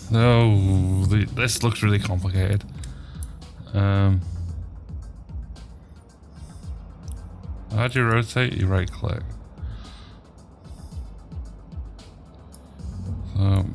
Oh, this looks really complicated. How do you rotate? You right click. So,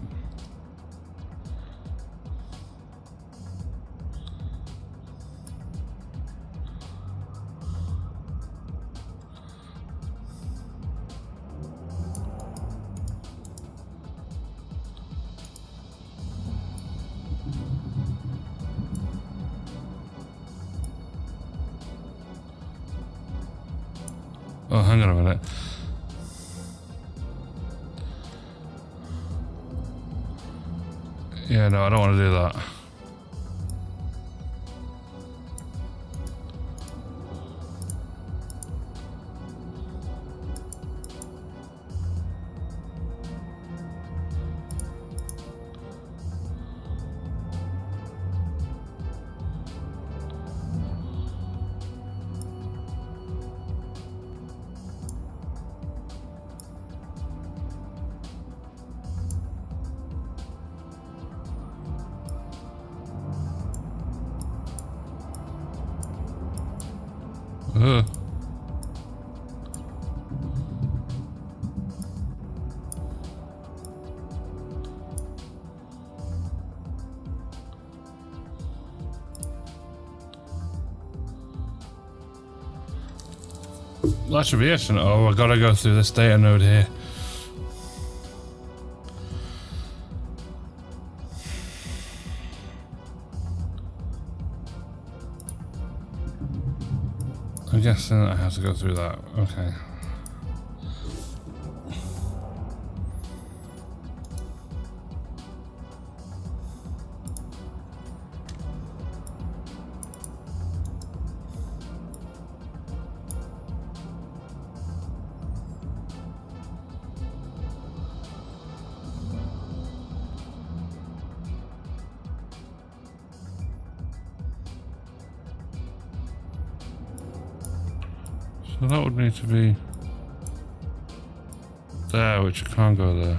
oh, hang on a minute. Yeah, no, I don't want to do that. Ugh. That should be it. Oh, I gotta go through this data node here. I'm guessing I have to go through that. Okay. So that would need to be there, which I can't go there.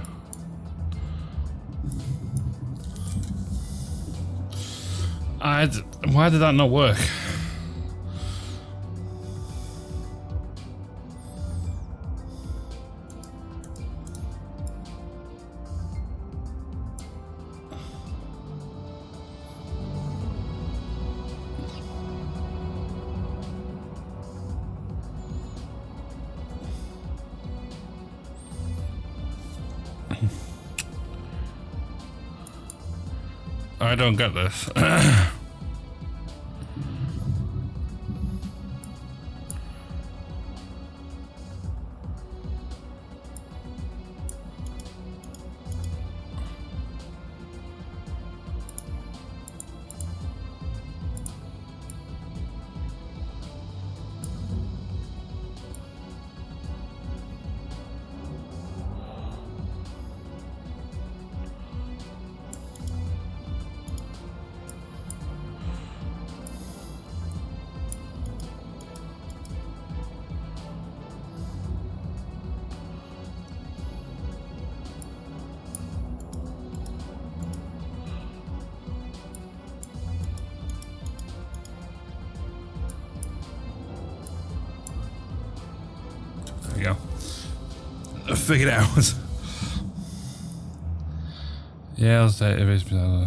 Why did that not work? I don't get this. There you go. I figured it out. Yeah, let's database below.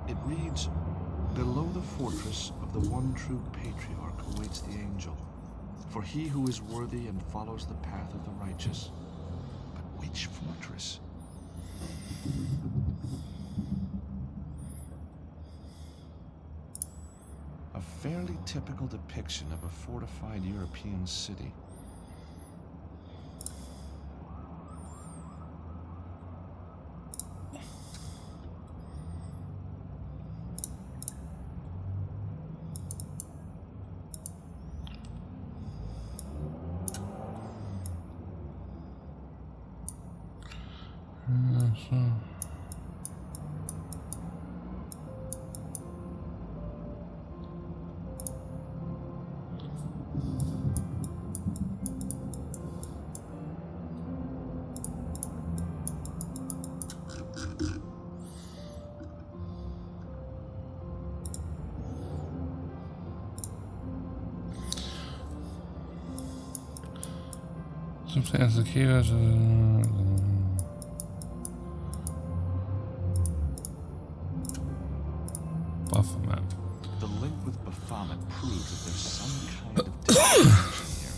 It reads, "Below the fortress of the one true patriarch awaits the angel. For he who is worthy and follows the path of the righteous." But which fortress? A fairly typical depiction of a fortified European city. So. Something as the keywords. Buffer map. The link with Baphomet proves that there's some kind of disappearance here.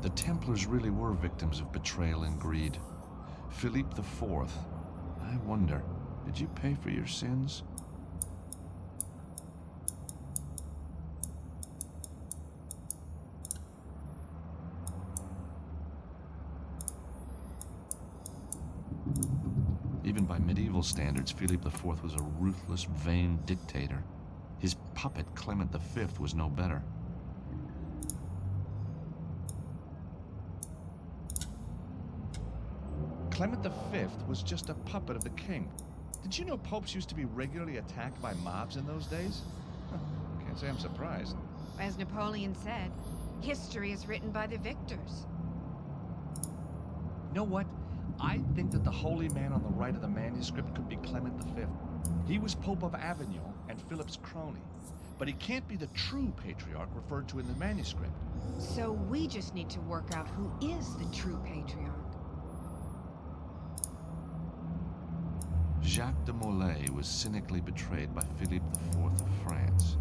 The Templars really were victims of betrayal and greed. Philippe IV, I wonder, did you pay for your sins? Even by medieval standards, Philippe IV was a ruthless, vain dictator. His puppet, Clement V, was no better. Clement V was just a puppet of the king. Did you know popes used to be regularly attacked by mobs in those days? Can't say I'm surprised. As Napoleon said, history is written by the victors. You know what? I think that the holy man on the right of the manuscript could be Clement V. He was Pope of Avignon and Philip's crony. But he can't be the true patriarch referred to in the manuscript. So we just need to work out who is the true patriarch. Jacques de Molay was cynically betrayed by Philippe IV of France.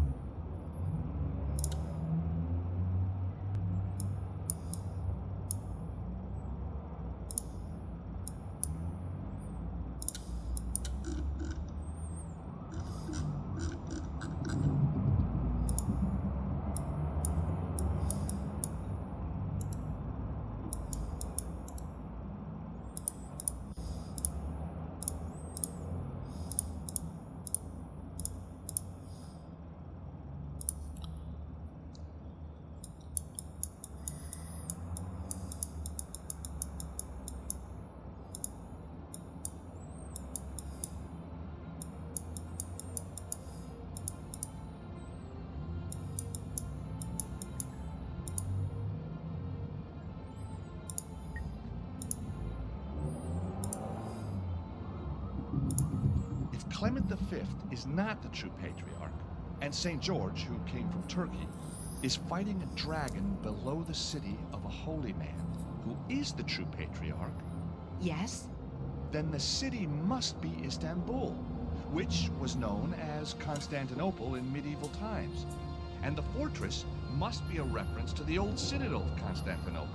Clement V is not the true patriarch, and St. George, who came from Turkey, is fighting a dragon below the city of a holy man, who is the true patriarch, Yes? then the city must be Istanbul, which was known as Constantinople in medieval times. And the fortress must be a reference to the old citadel of Constantinople.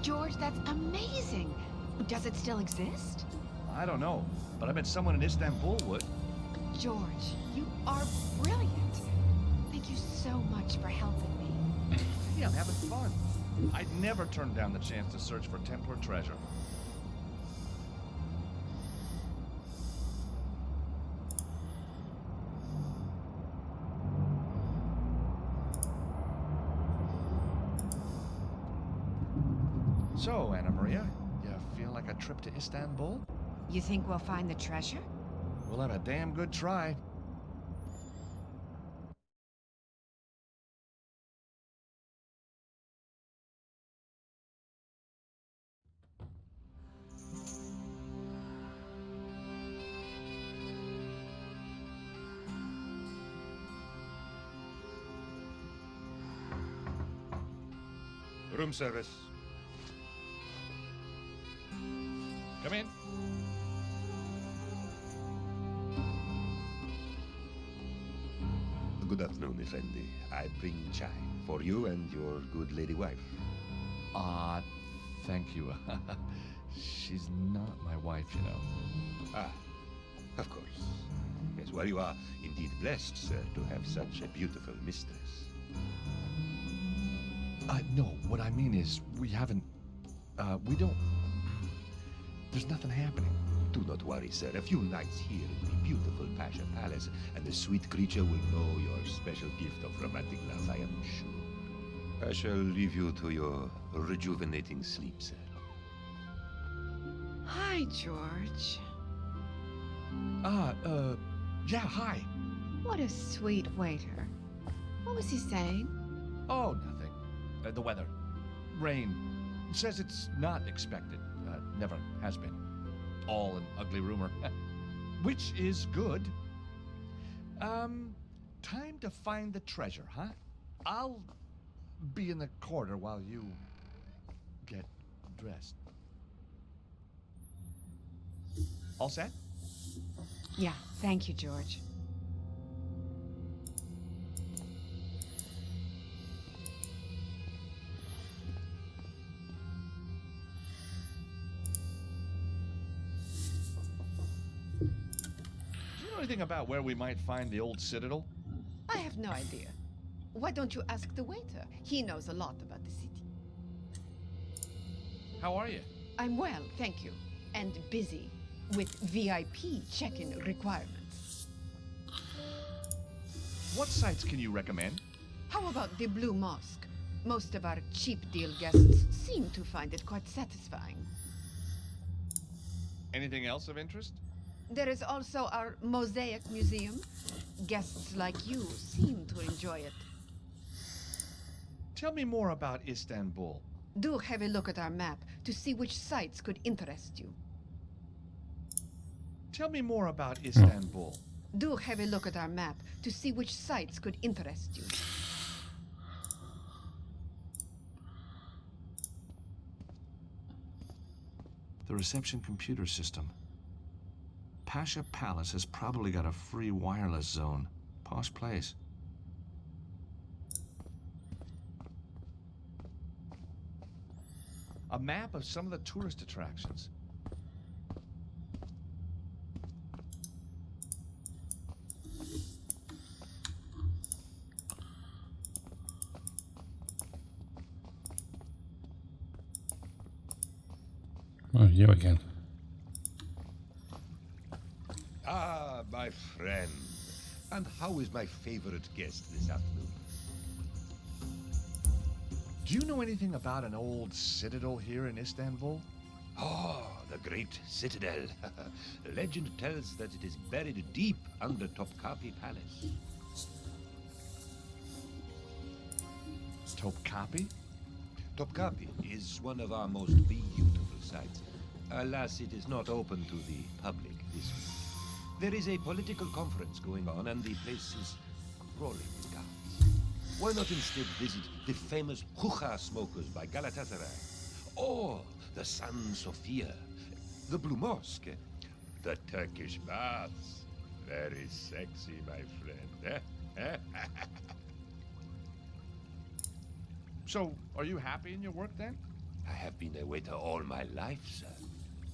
George, that's amazing! Does it still exist? I don't know, but I bet someone in Istanbul would. George, you are brilliant. Thank you so much for helping me. Yeah, I'm having fun. I'd never turn down the chance to search for Templar treasure. So, Anna Maria, you feel like a trip to Istanbul? You think we'll find the treasure? We'll have a damn good try. Room service. Come in. Good afternoon, Effendi. I bring chai for you and your good lady wife. Thank you. She's not my wife, you know. Ah, of course. Yes, well, you are indeed blessed, sir, to have such a beautiful mistress. No, what I mean is, we haven't, we don't, there's nothing happening. Do not worry, sir. A few nights here in the beautiful Pasha Pasha Palace, and the sweet creature will know your special gift of romantic love, I am sure. I shall leave you to your rejuvenating sleep, sir. Hi, George. Yeah, hi. What a sweet waiter. What was he saying? Oh, nothing. The weather. Rain. Says it's not expected. Never has been. All an ugly rumor. Which is good. Time to find the treasure, huh? I'll be in the corridor while you get dressed. All set? Yeah, thank you, George. Do you know anything about where we might find the old citadel? I have no idea. Why don't you ask the waiter? He knows a lot about the city. How are you? I'm well, thank you. And busy with VIP check-in requirements. What sites can you recommend? How about the Blue Mosque? Most of our cheap deal guests seem to find it quite satisfying. Anything else of interest? There is also our Mosaic Museum. Guests like you seem to enjoy it. Tell me more about Istanbul. Do have a look at our map to see which sites could interest you. Tell me more about Istanbul. Do have a look at our map to see which sites could interest you. The reception computer system. Pasha Palace has probably got a free wireless zone. Posh place. A map of some of the tourist attractions. Oh, you again. Ah, my friend. And how is my favorite guest this afternoon? Do you know anything about an old citadel here in Istanbul? Oh, the great citadel. Legend tells that it is buried deep under Topkapi Palace. Topkapi? Topkapi is one of our most beautiful sites. Alas, it is not open to the public this week. There is a political conference going on, and the place is crawling with guards. Why not instead visit the famous hookah smokers by Galatasaray? Or the San Sofia, the Blue Mosque, the Turkish baths. Very sexy, my friend. So, are you happy in your work then? I have been a waiter all my life, sir.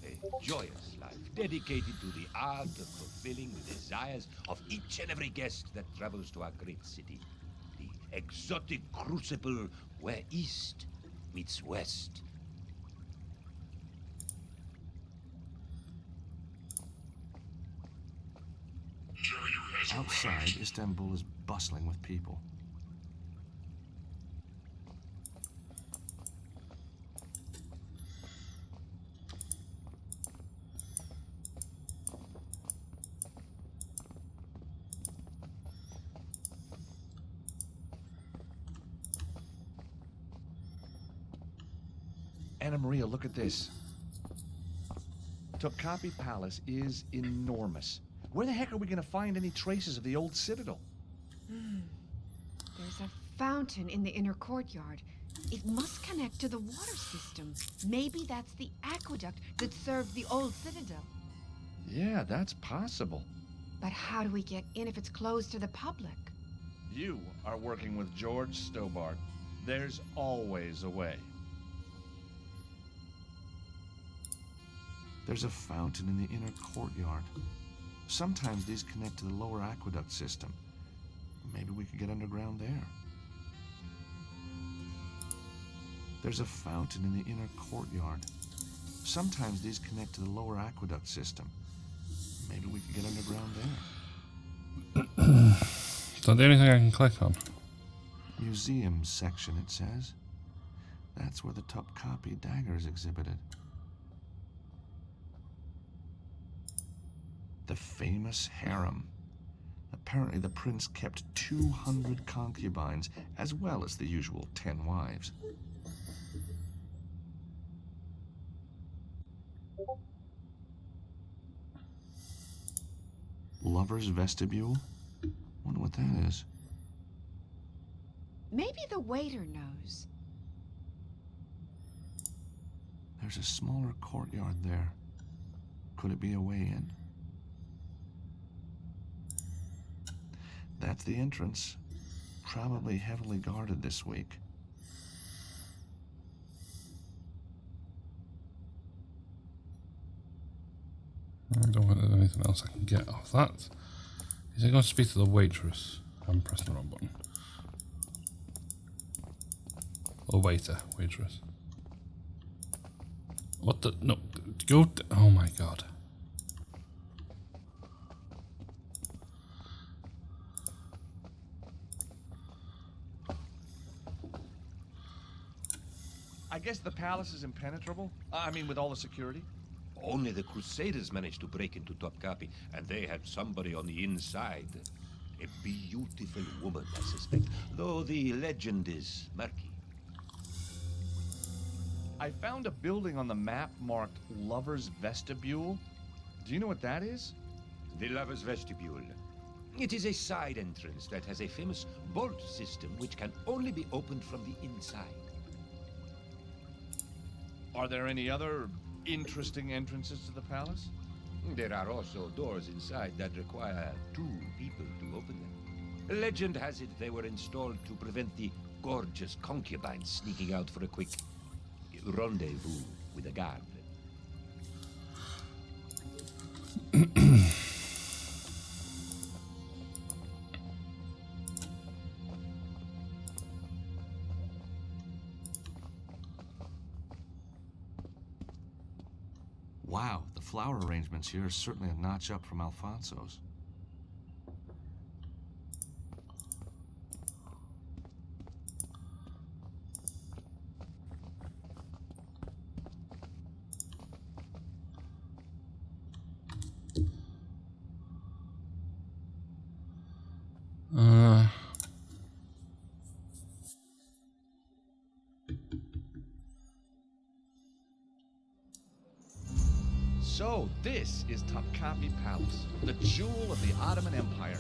A joyous life, dedicated to the art of fulfilling the desires of each and every guest that travels to our great city. The exotic crucible where East meets West. Outside, Istanbul is bustling with people. Anna Maria, look at this. Topkapi Palace is enormous. Where the heck are we going to find any traces of the old citadel? There's a fountain in the inner courtyard. It must connect to the water system. Maybe that's the aqueduct that served the old citadel. Yeah, that's possible. But how do we get in if it's closed to the public? You are working with George Stobbart. There's always a way. There's a fountain in the inner courtyard. Sometimes these connect to the lower aqueduct system. Maybe we could get underground there. There's a fountain in the inner courtyard. Sometimes these connect to the lower aqueduct system. Maybe we could get underground there. that the only thing I can click on? Museum section, it says. That's where the Topkapi dagger is exhibited. The famous harem. Apparently the prince kept 200 concubines, as well as the usual 10 wives. Lover's vestibule? Wonder what that is. Maybe the waiter knows. There's a smaller courtyard there. Could it be a way in? That's the entrance. Probably heavily guarded this week. I don't think there's anything else I can get off that. Is it going to speak to the waitress? I'm pressing the wrong button. Or waiter, waitress. What the? No, go. Oh my god. I guess the palace is impenetrable? I mean, with all the security? Only the Crusaders managed to break into Topkapi, and they had somebody on the inside. A beautiful woman, I suspect, though the legend is murky. I found a building on the map marked Lover's Vestibule. Do you know what that is? The Lover's Vestibule. It is a side entrance that has a famous bolt system which can only be opened from the inside. Are there any other interesting entrances to the palace? There are also doors inside that require 2 people to open them. Legend has it they were installed to prevent the gorgeous concubines sneaking out for a quick rendezvous with a guard. Wow, the flower arrangements here are certainly a notch up from Alfonso's. So, this is Topkapi Palace, the jewel of the Ottoman Empire.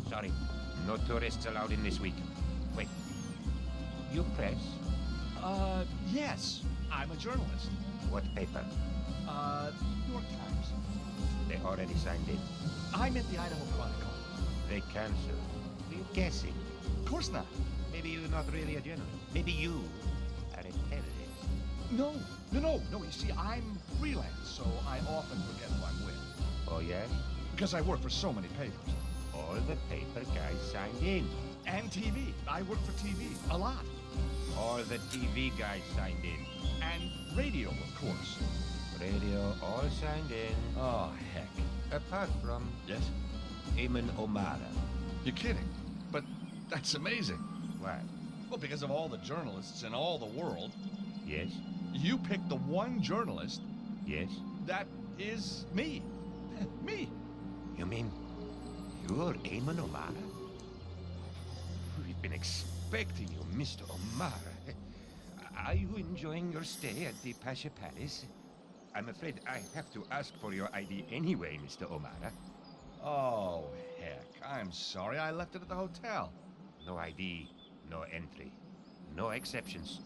Sorry, no tourists allowed in this week. Wait, you press? Yes. I'm a journalist. What paper? New York Times. They already signed in. I'm at the Idaho Chronicle. They canceled. Were you guessing? Of course not. Maybe you're not really a journalist. Maybe you are a terrorist. No. You see, I'm freelance, so I often forget who I'm with. Oh, yes? Because I work for so many papers. All the paper guys signed in. And TV. I work for TV. A lot. All the TV guys signed in. And radio, of course. Radio all signed in. Oh, heck. Apart from Yes? Eamon O'Mara. You're kidding. But that's amazing. Why? Well, because of all the journalists in all the world, Yes? you picked the one journalist Yes? that is me. Me. You mean you're Eamon O'Mara? We've been expecting you, Mr. O'Mara. Are you enjoying your stay at the Pasha Palace? I'm afraid I have to ask for your ID anyway, Mr. O'Mara. Oh, heck. I'm sorry. I left it at the hotel. No ID, no entry, no exceptions.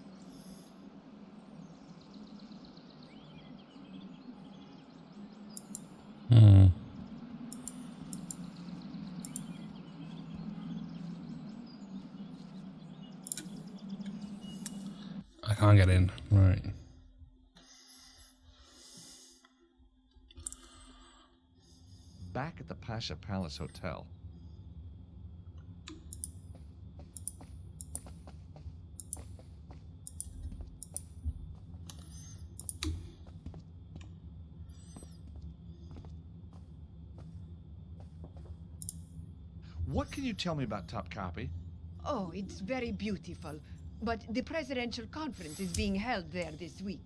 I can't get in. Right. Back at the Pasha Palace Hotel. What can you tell me about Top Copy? Oh, it's very beautiful. But the presidential conference is being held there this week.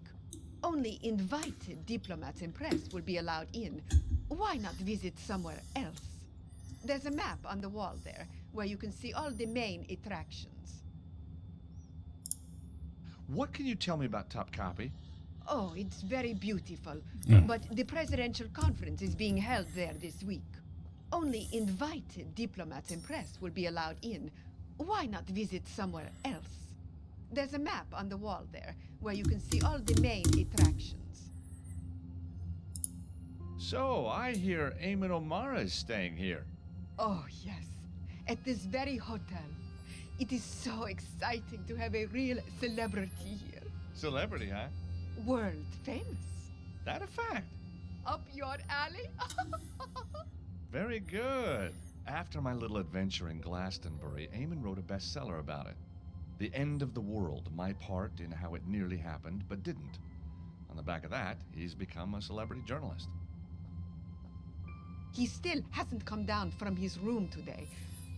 Only invited diplomats and press will be allowed in. Why not visit somewhere else? There's a map on the wall there, where you can see all the main attractions. What can you tell me about Top Copy? Oh, it's very beautiful. Yeah. But the presidential conference is being held there this week. Only invited diplomats and press will be allowed in. Why not visit somewhere else? There's a map on the wall there, where you can see all the main attractions. So, I hear Eamon O'Mara is staying here. Oh, yes. At this very hotel. It is so exciting to have a real celebrity here. Celebrity, huh? World famous. That a fact? Up your alley? Very good. After my little adventure in Glastonbury, Eamon wrote a bestseller about it. The End of the World, my part in how it nearly happened, but didn't. On the back of that, he's become a celebrity journalist. He still hasn't come down from his room today.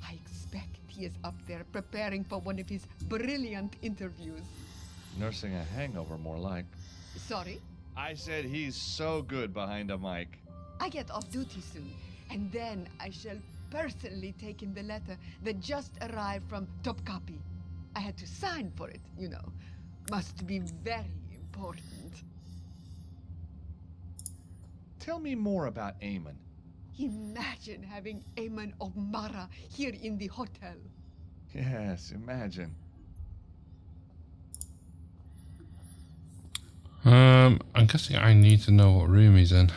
I expect he is up there preparing for one of his brilliant interviews. Nursing a hangover, more like. Sorry? I said he's so good behind a mic. I get off duty soon, and then I shall personally take in the letter that just arrived from Top Copy. I had to sign for it, you know. Must be very important. Tell me more about Eamon. Imagine having Eamon O'Mara here in the hotel. Yes, imagine. I'm guessing I need to know what room he's in.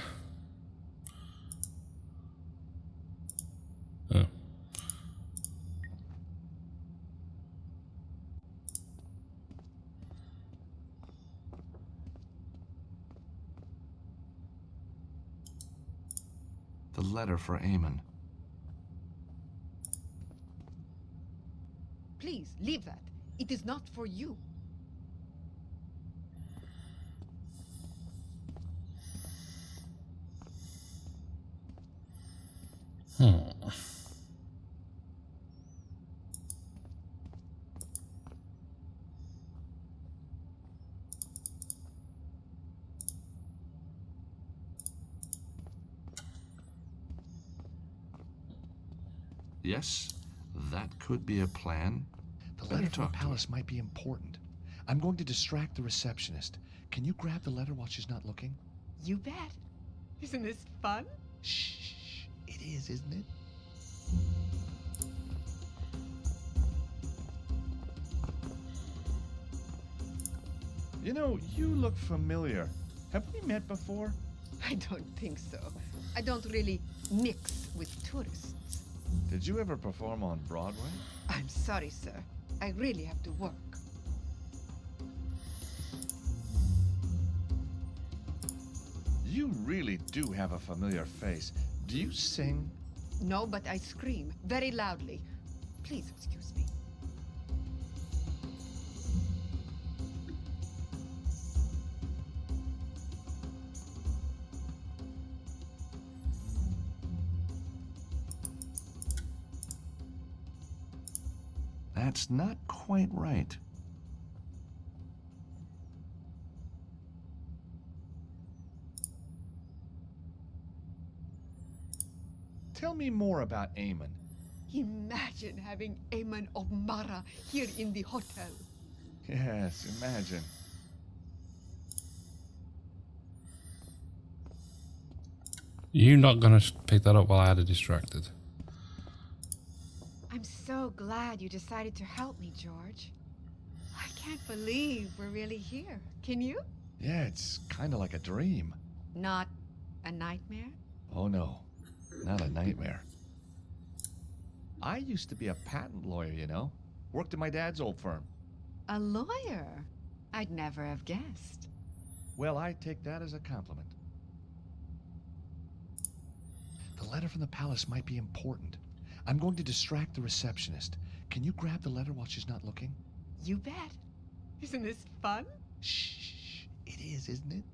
Oh. The letter for Eamon. Please, leave that. It is not for you. Yes, that could be a plan. The Better letter from talk the to her. palace might be important. I'm going to distract the receptionist. Can you grab the letter while she's not looking? You bet. Isn't this fun? Shh. It is, isn't it? You know, you look familiar. Have we met before? I don't think so. I don't really mix with tourists. Did you ever perform on Broadway? I'm sorry, sir. I really have to work. You really do have a familiar face. Do you sing? No, but I scream very loudly. Please excuse me. That's not quite right. Tell me more about Eamon. Imagine having Eamon O'Mara here in the hotel. Yes, imagine. You're not gonna pick that up while I had it distracted. I'm so glad you decided to help me, George. I can't believe we're really here. Can you? Yeah, it's kind of like a dream. Not a nightmare? Oh no, not a nightmare. I used to be a patent lawyer, you know. Worked at my dad's old firm. A lawyer? I'd never have guessed. Well, I take that as a compliment. The letter from the palace might be important. I'm going to distract the receptionist. Can you grab the letter while she's not looking? You bet. Isn't this fun? Shh. It is, isn't it?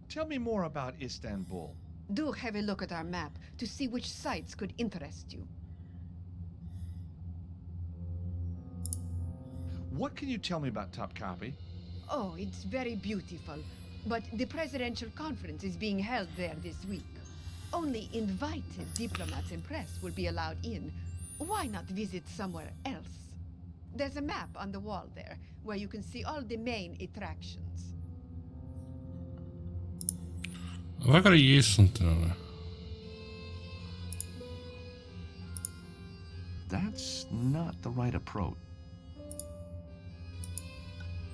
Tell me more about Istanbul. Do have a look at our map to see which sites could interest you. What can you tell me about Topkapi? Oh, it's very beautiful, but the presidential conference is being held there this week. Only invited diplomats and press will be allowed in. Why not visit somewhere else? There's a map on the wall there, where you can see all the main attractions. Have I got to use something on it? That's not the right approach.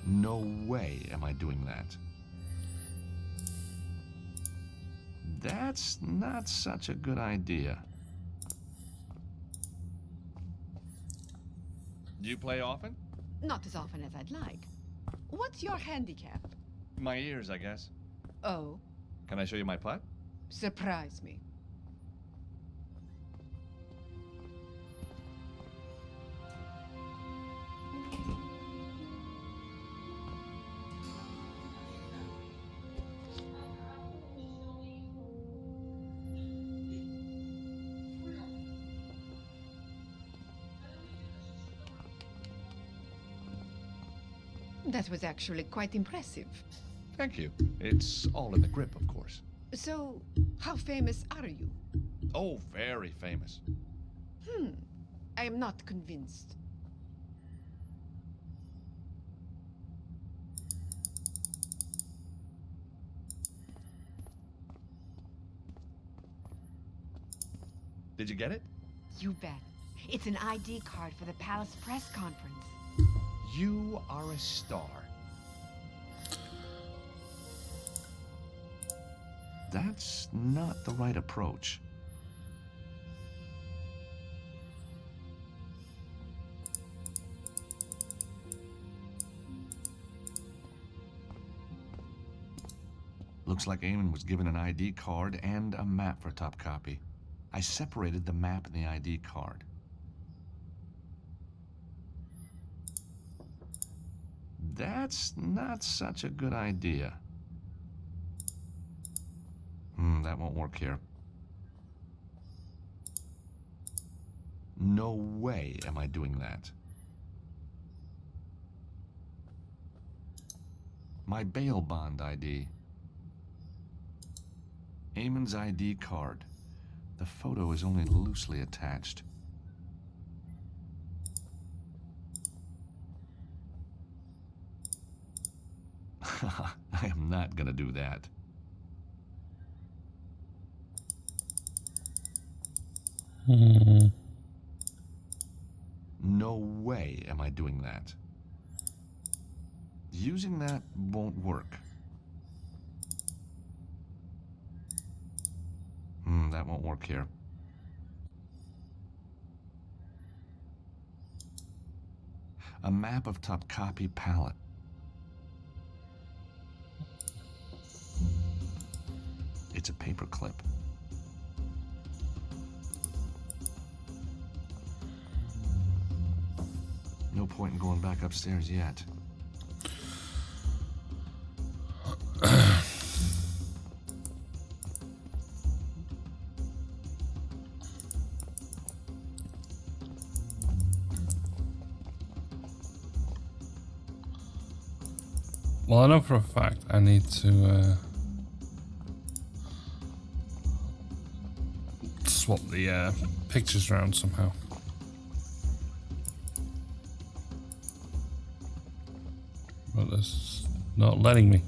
No way am I doing that. That's not such a good idea. Do you play often? Not as often as I'd like. What's your handicap? My ears, I guess. Oh, Can I show you my putt? surprise me. That was actually quite impressive. Thank you. It's all in the grip, of course. So, how famous are you? Oh, very famous. I am not convinced. Did you get it? You bet. It's an ID card for the Palace press conference. You are a star. That's not the right approach. Looks like Eamon was given an ID card and a map for Topkapi. I separated the map and the ID card. That's not such a good idea. That won't work here. No way am I doing that. My bail bond ID. Eamon's ID card. The photo is only loosely attached. I am not gonna do that. No way am I doing that. Using that won't work. That won't work here. A map of Topkapi Palette. It's a paperclip. No point in going back upstairs yet. Well, I know for a fact I need to swap the pictures around somehow. But it's not letting me.